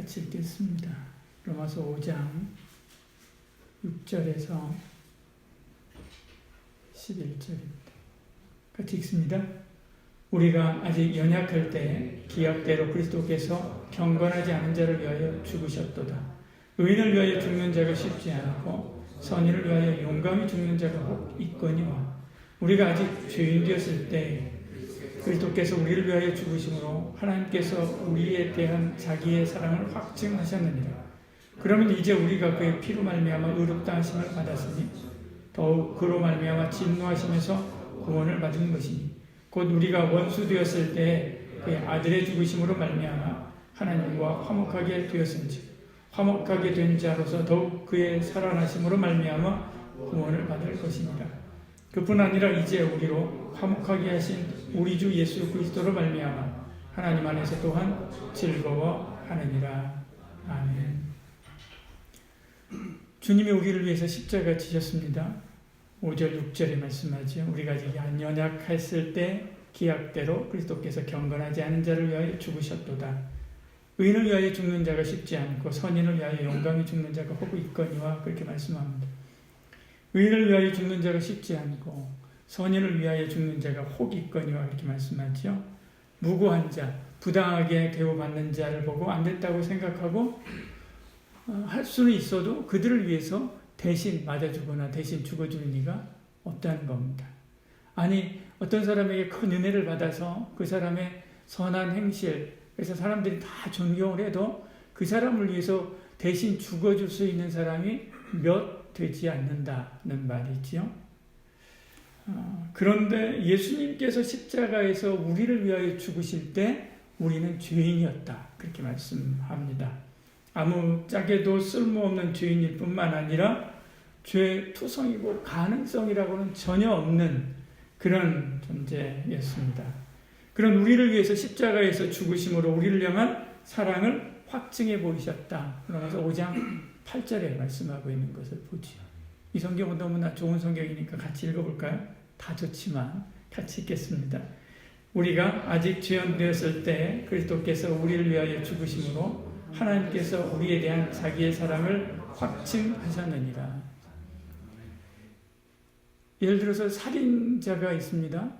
같이 읽겠습니다. 로마서 5장 6절에서 11절입니다. 같이 읽습니다. 우리가 아직 연약할 때 기약대로 그리스도께서 경건하지 않은 자를 위하여 죽으셨도다. 의인을 위하여 죽는 자가 쉽지 않고 선인을 위하여 용감히 죽는 자가 혹 있거니와 우리가 아직 죄인 되었을 때 그리스도께서 우리를 위하여 죽으심으로 하나님께서 우리에 대한 자기의 사랑을 확증하셨느니라. 그러면 이제 우리가 그의 피로 말미암아 의롭다 하심을 받았으니 더욱 그로 말미암아 진노하심에서 구원을 받은 것이니 곧 우리가 원수 되었을 때 그의 아들의 죽으심으로 말미암아 하나님과 화목하게 되었은지 화목하게 된 자로서 더욱 그의 살아나심으로 말미암아 구원을 받을 것이니라. 그뿐 아니라 이제 우리로 화목하게 하신 우리 주 예수 그리스도로 말미암아 하나님 안에서 또한 즐거워하느니라. 아멘. 주님이 우리를 위해서 십자가 지셨습니다. 5절 6절에 말씀하죠. 우리가 아직 연약했을 때 기약대로 그리스도께서 경건하지 않은 자를 위하여 죽으셨도다. 의인을 위하여 죽는 자가 쉽지 않고 선인을 위하여 용감히 죽는 자가 혹 있거니와 그렇게 말씀합니다. 의인을 위하여 죽는 자가 쉽지 않고 선인을 위하여 죽는 자가 혹 있거니와 이렇게 말씀하죠. 무고한 자, 부당하게 대우받는 자를 보고 안 됐다고 생각하고 할 수는 있어도 그들을 위해서 대신 맞아주거나 대신 죽어줄 리가 없다는 겁니다. 아니 어떤 사람에게 큰 은혜를 받아서 그 사람의 선한 행실, 그래서 사람들이 다 존경을 해도 그 사람을 위해서 대신 죽어줄 수 있는 사람이 몇 되지 않는다는 말이죠. 그런데 예수님께서 십자가에서 우리를 위하여 죽으실 때 우리는 죄인이었다. 그렇게 말씀합니다. 아무짝에도 쓸모없는 죄인일 뿐만 아니라 죄투성이고 가능성이라고는 전혀 없는 그런 존재였습니다. 그런 우리를 위해서 십자가에서 죽으심으로 우리를 향한 사랑을 확증해 보이셨다. 그러면서 5장 8절에 말씀하고 있는 것을 보죠. 이 성경은 너무나 좋은 성경이니까 같이 읽어볼까요? 다 좋지만 같이 읽겠습니다. 우리가 아직 죄인 되었을 때 그리스도께서 우리를 위하여 죽으심으로 하나님께서 우리에 대한 자기의 사랑을 확증하셨느니라. 예를 들어서 살인자가 있습니다.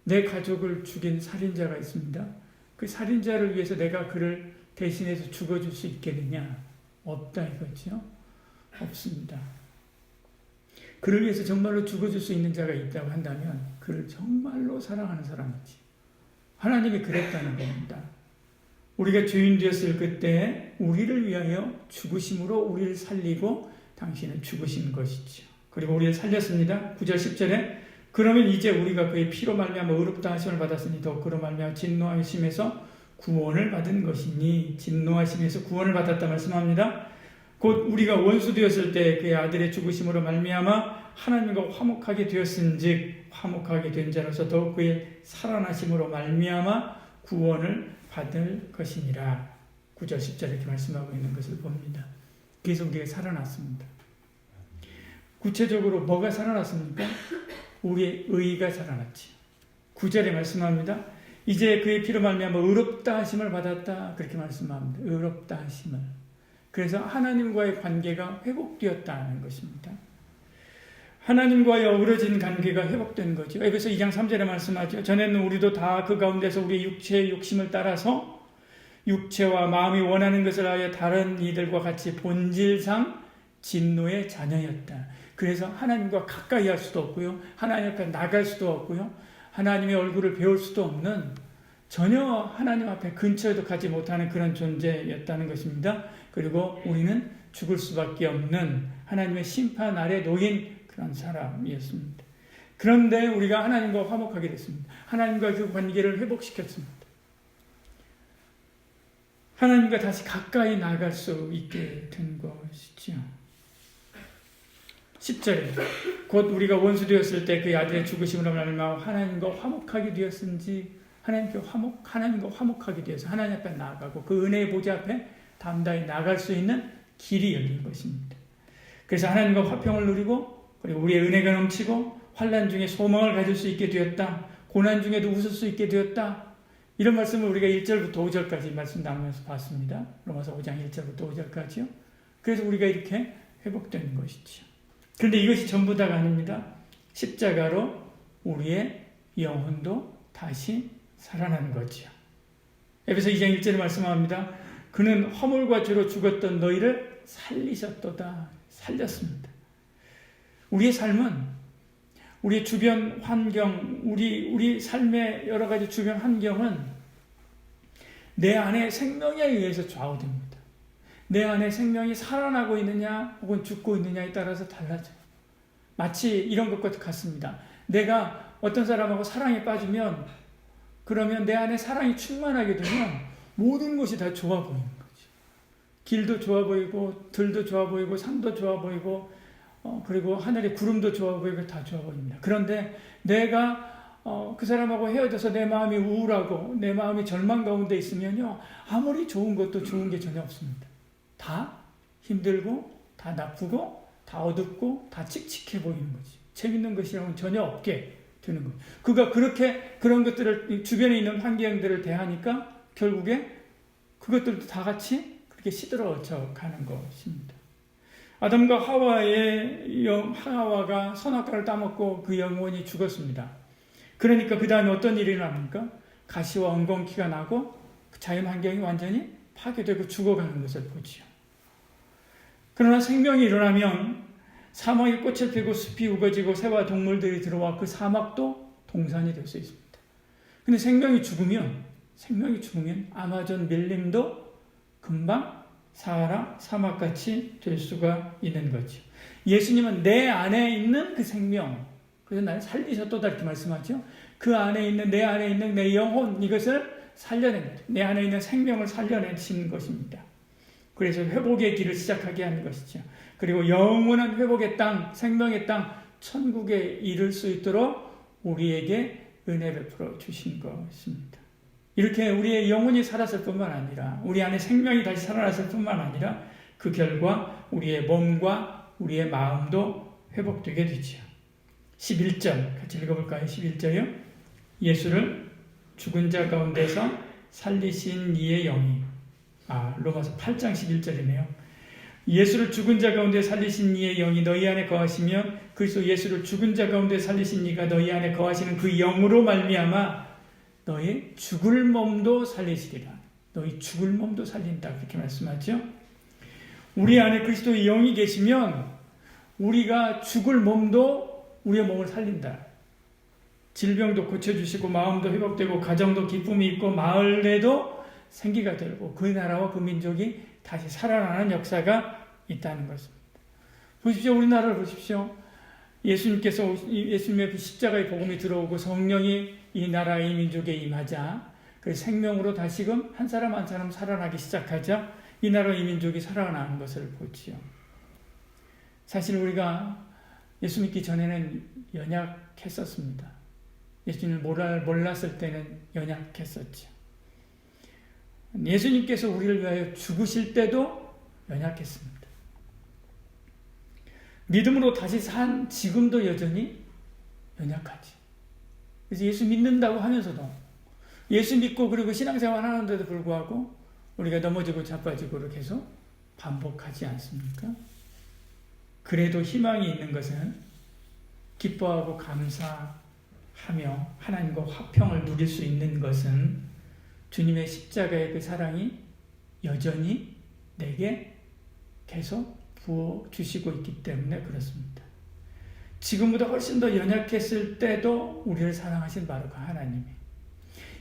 내 가족을 죽인 살인자가 있습니다. 그 살인자를 위해서 내가 그를 대신해서 죽어줄 수 있겠느냐? 없다 이거죠. 없습니다. 그를 위해서 정말로 죽어줄 수 있는 자가 있다고 한다면 그를 정말로 사랑하는 사람이지. 하나님이 그랬다는 겁니다. 우리가 죄인 되었을 그때 우리를 위하여 죽으심으로 우리를 살리고 당신은 죽으신 것이죠. 그리고 우리를 살렸습니다. 9절 10절에 그러면 이제 우리가 그의 피로 말미암아 의롭다 하심을 받았으니 더욱 그로 말미암아 진노하심에서 구원을 받은 것이니 진노하심에서 구원을 받았다 말씀합니다. 곧 우리가 원수 되었을 때 그의 아들의 죽으심으로 말미암아 하나님과 화목하게 되었은즉 화목하게 된 자로서 더욱 그의 살아나심으로 말미암아 구원을 받을 것이니라. 9절 10절 이렇게 말씀하고 있는 것을 봅니다. 그래서 우리가 살아났습니다. 구체적으로 뭐가 살아났습니까? 우리의 의가 살아났지. 9절에 말씀합니다. 이제 그의 피로 말미암아 의롭다 하심을 받았다. 그렇게 말씀합니다. 의롭다 하심을. 그래서 하나님과의 관계가 회복되었다는 것입니다. 하나님과의 어우러진 관계가 회복된 거죠. 에베소 2장 3절에 말씀하죠. 전에는 우리도 다 그 가운데서 우리의 육체의 욕심을 따라서 육체와 마음이 원하는 것을 하여 다른 이들과 같이 본질상 진노의 자녀였다. 그래서 하나님과 가까이 할 수도 없고요. 하나님 앞에 나갈 수도 없고요. 하나님의 얼굴을 배울 수도 없는 전혀 하나님 앞에 근처에도 가지 못하는 그런 존재였다는 것입니다. 그리고 우리는 죽을 수밖에 없는 하나님의 심판 아래 놓인 그런 사람이었습니다. 그런데 우리가 하나님과 화목하게 됐습니다. 하나님과 그 관계를 회복시켰습니다. 하나님과 다시 가까이 나갈 수 있게 된 것이죠. 10절에 곧 우리가 원수 되었을 때 그의 아들의 죽으심으로 말미암아 하나님과 화목하게 되었은지 하나님과 화목하게 되어서 하나님 앞에 나아가고 그 은혜의 보좌 앞에 담대히 나갈 수 있는 길이 열린 것입니다. 그래서 하나님과 화평을 누리고 그리고 우리의 은혜가 넘치고 환난 중에 소망을 가질 수 있게 되었다. 고난 중에도 웃을 수 있게 되었다. 이런 말씀을 우리가 1절부터 5절까지 말씀 나누면서 봤습니다. 로마서 5장 1절부터 5절까지요. 그래서 우리가 이렇게 회복되는 것이죠. 그런데 이것이 전부 다가 아닙니다. 십자가로 우리의 영혼도 다시 살아나는 거지요. 에베소 2장 1절에 말씀합니다. 그는 허물과 죄로 죽었던 너희를 살리셨도다. 살렸습니다. 우리의 삶은 우리 주변 환경, 우리 삶의 여러 가지 주변 환경은 내 안에 생명에 의해서 좌우됩니다. 내 안에 생명이 살아나고 있느냐 혹은 죽고 있느냐에 따라서 달라져요. 마치 이런 것과 같습니다. 내가 어떤 사람하고 사랑에 빠지면 그러면 내 안에 사랑이 충만하게 되면 모든 것이 다 좋아 보이는 거죠. 길도 좋아 보이고 들도 좋아 보이고 산도 좋아 보이고 그리고 하늘의 구름도 좋아 보이고 다 좋아 보입니다. 그런데 내가 그 사람하고 헤어져서 내 마음이 우울하고 내 마음이 절망 가운데 있으면요, 아무리 좋은 것도 좋은 게 전혀 없습니다. 다 힘들고 다 나쁘고 다 어둡고 다 칙칙해 보이는 거지. 재밌는 것이라고는 전혀 없게 되는 거예요. 그가 그렇게 그런 것들을 주변에 있는 환경들을 대하니까 결국에 그것들도 다 같이 그렇게 시들어져 가는 것입니다. 아담과 하와가 선악과를 따먹고 그 영혼이 죽었습니다. 그러니까 그 다음에 어떤 일이 일어납니까? 가시와 엉겅퀴가 나고 자연 환경이 완전히 파괴되고 죽어가는 것을 보지요. 그러나 생명이 일어나면 사막이 꽃을 피고 숲이 우거지고 새와 동물들이 들어와 그 사막도 동산이 될 수 있습니다. 근데 생명이 죽으면 아마존 밀림도 금방 사하라 사막같이 될 수가 있는 거죠. 예수님은 내 안에 있는 그 생명, 그래서 나를 살리셨도다 이렇게 말씀하죠. 그 안에 있는 내 안에 있는 내 영혼, 이것을 살려낸 거죠. 내 안에 있는 생명을 살려내신 것입니다. 그래서 회복의 길을 시작하게 하는 것이죠. 그리고 영원한 회복의 땅, 생명의 땅, 천국에 이를 수 있도록 우리에게 은혜 베풀어 주신 것입니다. 이렇게 우리의 영혼이 살았을 뿐만 아니라 우리 안에 생명이 다시 살아났을 뿐만 아니라 그 결과 우리의 몸과 우리의 마음도 회복되게 되죠. 11절 같이 읽어볼까요? 11절이요. 예수를 죽은 자 가운데서 살리신 이의 영이, 로마서 8장 11절이네요. 예수를 죽은 자 가운데 살리신 이의 영이 너희 안에 거하시면 그리스도 예수를 죽은 자 가운데 살리신 이가 너희 안에 거하시는 그 영으로 말미암아 너희 죽을 몸도 살리시리라. 너희 죽을 몸도 살린다. 그렇게 말씀하죠. 우리 안에 그리스도의 영이 계시면 우리가 죽을 몸도 우리의 몸을 살린다. 질병도 고쳐주시고 마음도 회복되고 가정도 기쁨이 있고 마을에도 생기가 되고 그 나라와 그 민족이 다시 살아나는 역사가 있다는 것입니다. 보십시오. 우리나라를 보십시오. 예수님의 십자가의 복음이 들어오고 성령이 이 나라, 이 민족에 임하자 그 생명으로 다시금 한 사람 한 사람 살아나기 시작하자 이 나라, 이 민족이 살아나는 것을 보지요. 사실 우리가 예수 믿기 전에는 연약했었습니다. 예수님을 몰랐을 때는 연약했었죠. 예수님께서 우리를 위하여 죽으실 때도 연약했습니다. 믿음으로 다시 산 지금도 여전히 연약하지. 그래서 예수 믿는다고 하면서도 예수 믿고 그리고 신앙생활 하는데도 불구하고 우리가 넘어지고 자빠지고를 계속 반복하지 않습니까? 그래도 희망이 있는 것은 기뻐하고 감사하며 하나님과 화평을 누릴 수 있는 것은 주님의 십자가의 그 사랑이 여전히 내게 계속 부어주시고 있기 때문에 그렇습니다. 지금보다 훨씬 더 연약했을 때도 우리를 사랑하신 바로 그 하나님이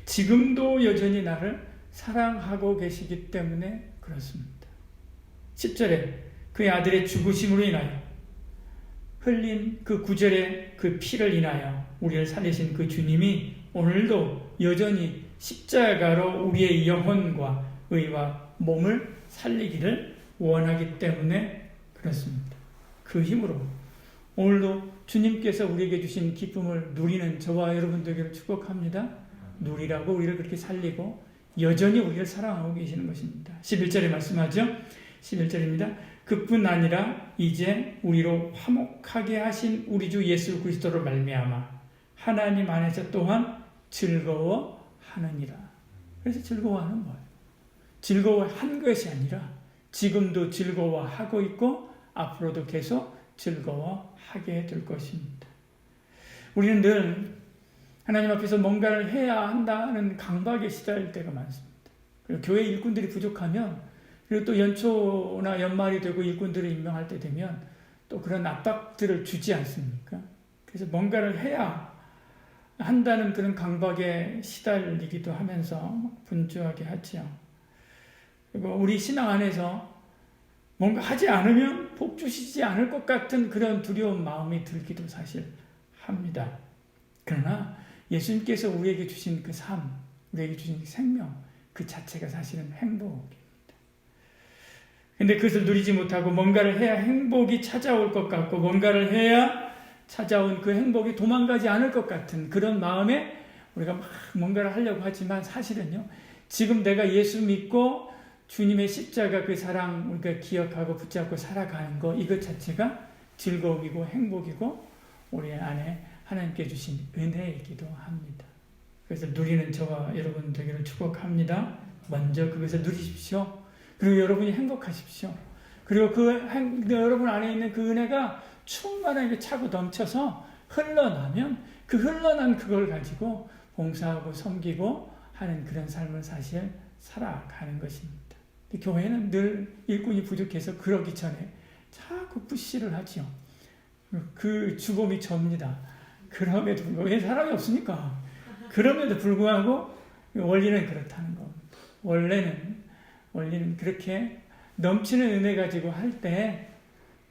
지금도 여전히 나를 사랑하고 계시기 때문에 그렇습니다. 10절에 그의 아들의 죽으심으로 인하여 흘린 그 구절의 그 피를 인하여 우리를 살리신 그 주님이 오늘도 여전히 십자가로 우리의 영혼과 의와 몸을 살리기를 원하기 때문에 그렇습니다. 그 힘으로 오늘도 주님께서 우리에게 주신 기쁨을 누리는 저와 여러분들에게 축복합니다. 누리라고 우리를 그렇게 살리고 여전히 우리를 사랑하고 계시는 것입니다. 11절에 말씀하죠. 11절입니다. 그뿐 아니라 이제 우리로 화목하게 하신 우리 주 예수 그리스도로 말미암아 하나님 안에서 또한 즐거워하느니라. 그래서 즐거워하는 거예요. 즐거워한 것이 아니라 지금도 즐거워하고 있고 앞으로도 계속 즐거워하게 될 것입니다. 우리는 늘 하나님 앞에서 뭔가를 해야 한다는 강박에 시달릴 때가 많습니다. 그리고 교회 일꾼들이 부족하면, 그리고 또 연초나 연말이 되고 일꾼들을 임명할 때 되면 또 그런 압박들을 주지 않습니까? 그래서 뭔가를 해야 한다는 그런 강박에 시달리기도 하면서 분주하게 하지요. 그리고 우리 신앙 안에서 뭔가 하지 않으면 복 주시지 않을 것 같은 그런 두려운 마음이 들기도 사실 합니다. 그러나 예수님께서 우리에게 주신 그 삶, 우리에게 주신 생명, 그 자체가 사실은 행복입니다. 근데 그것을 누리지 못하고 뭔가를 해야 행복이 찾아올 것 같고, 뭔가를 해야 찾아온 그 행복이 도망가지 않을 것 같은 그런 마음에 우리가 막 뭔가를 하려고 하지만, 사실은요, 지금 내가 예수 믿고 주님의 십자가 그 사랑 우리가 기억하고 붙잡고 살아가는 거, 이것 자체가 즐거움이고 행복이고 우리 안에 하나님께 주신 은혜이기도 합니다. 그래서 누리는 저와 여러분 되기를 축복합니다. 먼저 그것을 누리십시오. 그리고 여러분이 행복하십시오. 그리고 여러분 안에 있는 그 은혜가 충만하게 차고 넘쳐서 흘러나면 그 흘러난 그걸 가지고 봉사하고 섬기고 하는 그런 삶을 사실 살아가는 것입니다. 교회는 늘 일꾼이 부족해서 그러기 전에 자꾸 푸시를 하지요. 그 죽음이 접니다. 그럼에도 불구하고, 왜 사람이 없으니까. 그럼에도 불구하고 원리는 그렇다는 겁니다. 원리는 그렇게 넘치는 은혜 가지고 할 때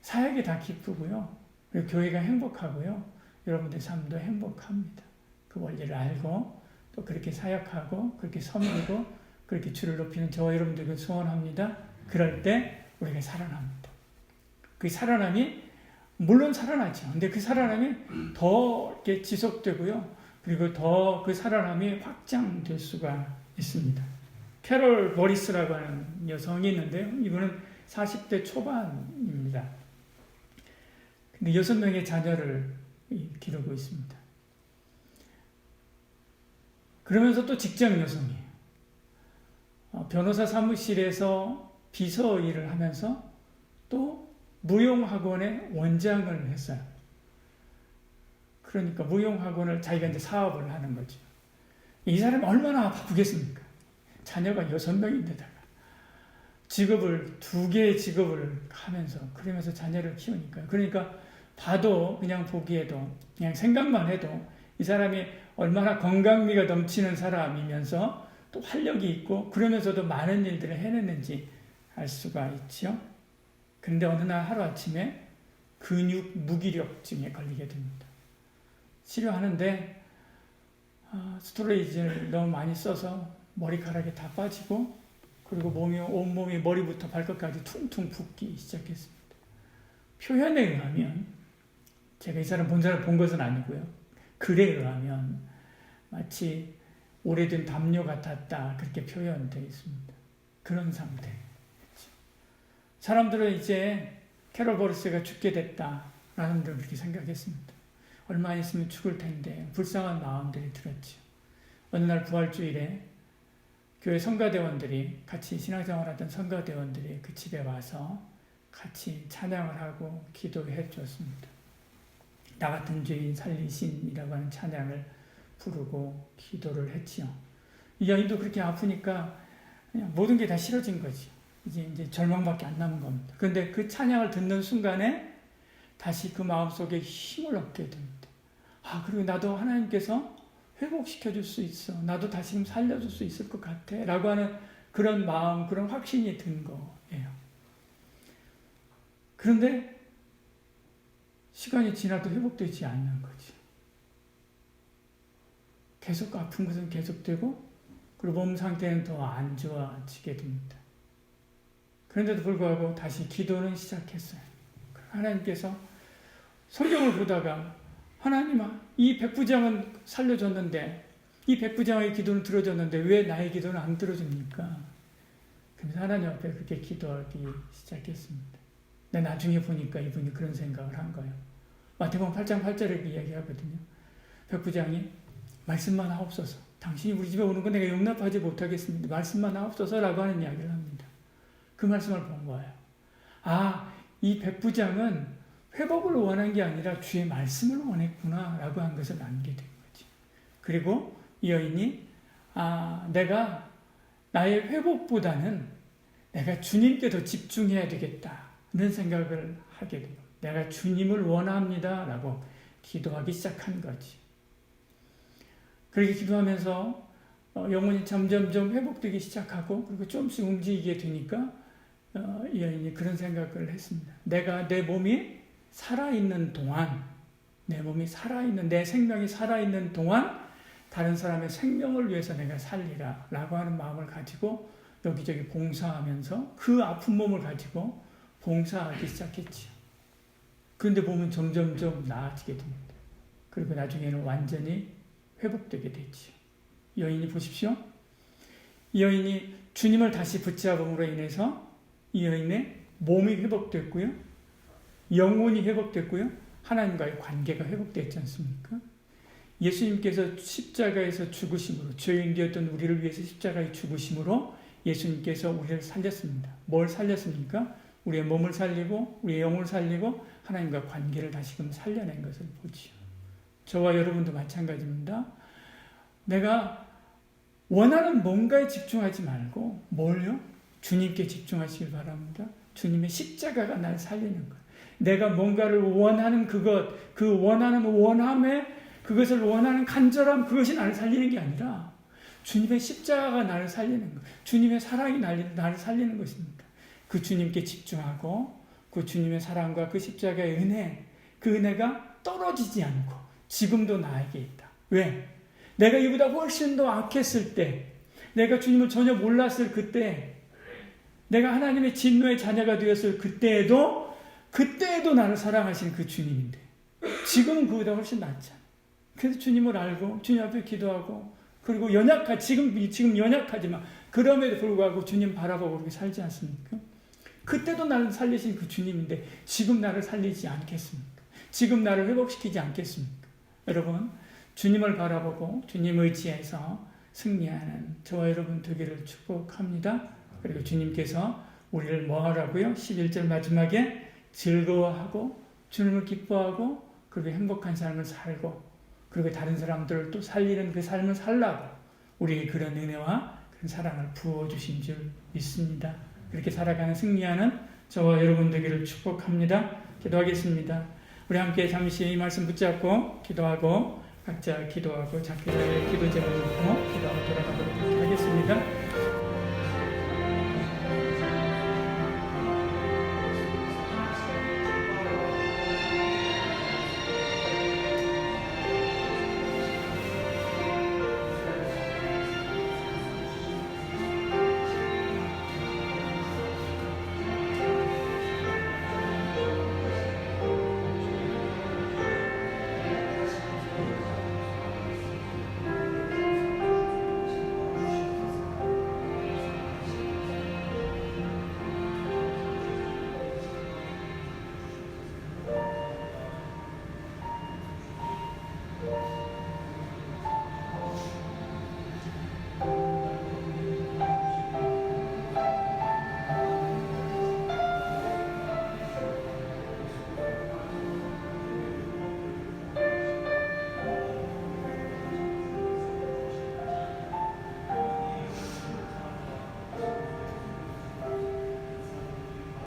사역이 다 기쁘고요. 그리고 교회가 행복하고요. 여러분들 삶도 행복합니다. 그 원리를 알고 또 그렇게 사역하고 그렇게 섬기고 그렇게 주를 높이는 저와 여러분들을 소원합니다. 그럴 때 우리가 살아납니다. 그 살아남이 물론 살아나죠. 근데 그 살아남이 더 이렇게 지속되고요. 그리고 더 그 살아남이 확장될 수가 있습니다. 캐롤 버리스라고 하는 여성이 있는데요. 이분은 40대 초반입니다. 근데 6명의 자녀를 기르고 있습니다. 그러면서 또 직장 여성이에요. 변호사 사무실에서 비서 일을 하면서 또 무용학원의 원장을 했어요. 그러니까 무용학원을 자기가 이제 사업을 하는 거죠. 이 사람이 얼마나 바쁘겠습니까? 자녀가 6명인데다가 직업을 2개의 직업을 하면서 그러면서 자녀를 키우니까, 그러니까 봐도 그냥 보기에도 그냥 생각만 해도 이 사람이 얼마나 건강미가 넘치는 사람이면서 또 활력이 있고 그러면서도 많은 일들을 해냈는지 알 수가 있죠. 그런데 어느 날 하루아침에 근육 무기력증에 걸리게 됩니다. 치료하는데 스테로이드를 너무 많이 써서 머리카락이 다 빠지고, 그리고 온몸이 머리부터 발끝까지 퉁퉁 붓기 시작했습니다. 표현에 의하면, 제가 이 사람 본 것은 아니고요. 글에 의하면 마치 오래된 담요 같았다, 그렇게 표현되어 있습니다. 그런 상태. 사람들은 이제 캐롤 버리스가 죽게 됐다, 라는 분들은 그렇게 생각했습니다. 얼마 있으면 죽을 텐데 불쌍한 마음들이 들었죠. 어느 날 부활주일에 교회 성가대원들이, 같이 신앙생활하던 성가대원들이 그 집에 와서 같이 찬양을 하고 기도해 줬습니다. 나 같은 죄인 살리신이라고 하는 찬양을 부르고 기도를 했지요. 이 여인도 그렇게 아프니까 그냥 모든 게 다 싫어진 거죠. 이제 절망밖에 안 남은 겁니다. 그런데 그 찬양을 듣는 순간에 다시 그 마음속에 힘을 얻게 됩니다. 그리고 나도 하나님께서 회복시켜 줄 수 있어. 나도 다시 살려줄 수 있을 것 같아. 라고 하는 그런 마음, 그런 확신이 든 거예요. 그런데 시간이 지나도 회복되지 않는 거지. 계속 아픈 것은 계속되고, 그리고 몸 상태는 더 안 좋아지게 됩니다. 그런데도 불구하고 다시 기도는 시작했어요. 하나님께서 성경을 보다가, 하나님아, 이 백부장은 살려줬는데, 이 백부장의 기도는 들어줬는데 왜 나의 기도는 안 들어줍니까? 그래서 하나님 앞에 그렇게 기도하기 시작했습니다. 근데 나중에 보니까 이분이 그런 생각을 한 거예요. 마태복음 8장 8절에 이야기하거든요. 백부장이 말씀만 하옵소서, 당신이 우리 집에 오는 거 내가 용납하지 못하겠습니다. 말씀만 하옵소서라고 하는 이야기를 합니다. 그 말씀을 본 거예요. 이 백부장은 회복을 원한 게 아니라 주의 말씀을 원했구나라고 한 것을 알게 된 거지. 그리고 이 여인이 내가 나의 회복보다는 내가 주님께 더 집중해야 되겠다는 생각을 하게 돼요. 내가 주님을 원합니다라고 기도하기 시작한 거지. 그렇게 기도하면서 영혼이 점점점 회복되기 시작하고 그리고 조금씩 움직이게 되니까 이 여인이 그런 생각을 했습니다. 내가 내 몸이 살아있는 동안, 내 생명이 살아있는 동안 다른 사람의 생명을 위해서 내가 살리라 라고 하는 마음을 가지고 여기저기 봉사하면서 그 아픈 몸을 가지고 봉사하기 시작했지요. 그런데 몸은 점점점 나아지게 됩니다. 그리고 나중에는 완전히 회복되게 되지요. 여인이 보십시오. 이 여인이 주님을 다시 붙잡음으로 인해서 이 여인의 몸이 회복됐고요. 영혼이 회복됐고요. 하나님과의 관계가 회복됐지 않습니까? 예수님께서 십자가에서 죽으심으로, 죄인 되었던 우리를 위해서 십자가에 죽으심으로 예수님께서 우리를 살렸습니다. 뭘 살렸습니까? 우리의 몸을 살리고 우리의 영혼을 살리고 하나님과 관계를 다시금 살려낸 것을 보지요. 저와 여러분도 마찬가지입니다. 내가 원하는 뭔가에 집중하지 말고 뭘요? 주님께 집중하시길 바랍니다. 주님의 십자가가 날 살리는 것. 내가 뭔가를 원하는 그 원하는 원함에 그것을 원하는 간절함, 그것이 나를 살리는 게 아니라 주님의 십자가가 나를 살리는 것. 주님의 사랑이 나를 살리는 것입니다. 그 주님께 집중하고 그 주님의 사랑과 그 십자가의 은혜, 그 은혜가 떨어지지 않고 지금도 나에게 있다. 왜? 내가 이보다 훨씬 더 악했을 때, 내가 주님을 전혀 몰랐을 그때, 내가 하나님의 진노의 자녀가 되었을 그때에도 나를 사랑하신 그 주님인데 지금은 그보다 훨씬 낫잖아. 그래서 주님을 알고 주님 앞에 기도하고 그리고 지금 연약하지만 그럼에도 불구하고 주님 바라보고 그렇게 살지 않습니까? 그때도 나를 살리신 그 주님인데 지금 나를 살리지 않겠습니까? 지금 나를 회복시키지 않겠습니까? 여러분, 주님을 바라보고 주님 의지해서 승리하는 저와 여러분 되기를 축복합니다. 그리고 주님께서 우리를 뭐 하라고요? 11절 마지막에 즐거워하고 주님을 기뻐하고 그리고 행복한 삶을 살고 그리고 다른 사람들을 또 살리는 그 삶을 살라고 우리에게 그런 은혜와 그런 사랑을 부어주신 줄 믿습니다. 그렇게 살아가는 승리하는 저와 여러분 되기를 축복합니다. 기도하겠습니다. 우리 함께 잠시 이 말씀 붙잡고 기도하고 각자 기도하고 자기 기도 제목을 놓고 기도하고 돌아가도록